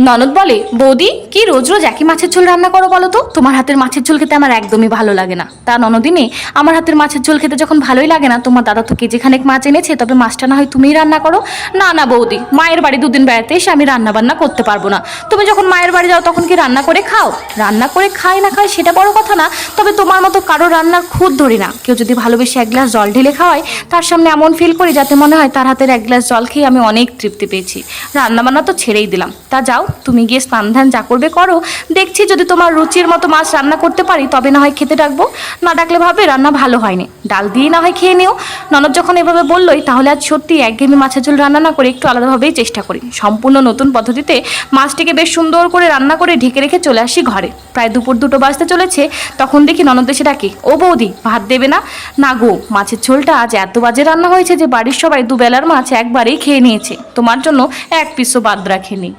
ননদ বলে, বৌদি কি রোজ রোজ একই মাছের ঝোল রান্না করো বলো তো? তোমার হাতের মাছের ঝোল খেতে আমার একদমই ভালো লাগে না। তা ননদিনী, আমার হাতের মাছের ঝোল খেতে যখন ভালোই লাগে না, তোমার দাদা তো কেজিখানেক মাছ এনেছে, তবে মাছটা না হয় তুমিই রান্না করো। না না বৌদি, মায়ের বাড়ি দুদিন বেড়াতে এসে আমি রান্না বান্না করতে পারবো না। তুমি যখন মায়ের বাড়ি যাও তখন কি রান্না করে খাও? রান্না করে খাই না খাই সেটা বড় কথা না, তবে তোমার মতো কারো রান্নার খুঁত ধরি না। কেউ যদি ভালোবেসে এক গ্লাস জল ঢেলে খাওয়ায়, তার সামনে এমন ফিল করি যাতে মনে হয় তার হাতের এক গ্লাস জল খেয়ে আমি অনেক তৃপ্তি পেয়েছি। রান্না বান্না তো ছেড়েই দিলাম। তা যাও, তুমি গিয়ে স্নান ধ্যান যা করবে করো। দেখছি যদি তোমার রুচির মতো মাছ রান্না করতে পারি তবে না হয় খেতে ডাকবো, না ডাকলে ভাবে রান্না ভালো হয়নি, ডাল দিয়েই না হয় খেয়ে নিও। ননদ যখন এভাবে বললোই, তাহলে আজ সত্যি একঘেয়েমি মাছের ঝোল রান্না না করে একটু আলাদাভাবেই চেষ্টা করি। সম্পূর্ণ নতুন পদ্ধতিতে মাছটিকে বেশ সুন্দর করে রান্না করে ঢেকে রেখে চলে আসি ঘরে। প্রায় দুপুর 2টো বাজতে চলেছে, তখন দেখি ননদ এসে ডাকে, ও বৌদি ভাত দেবে না? না গো, মাছের ঝোলটা আজ এত বাজে রান্না হয়েছে যে বাড়ির সবাই দুবেলার মাছ একবারেই খেয়ে নিয়েছে, তোমার জন্য এক পিসও বাদ রাখেনি।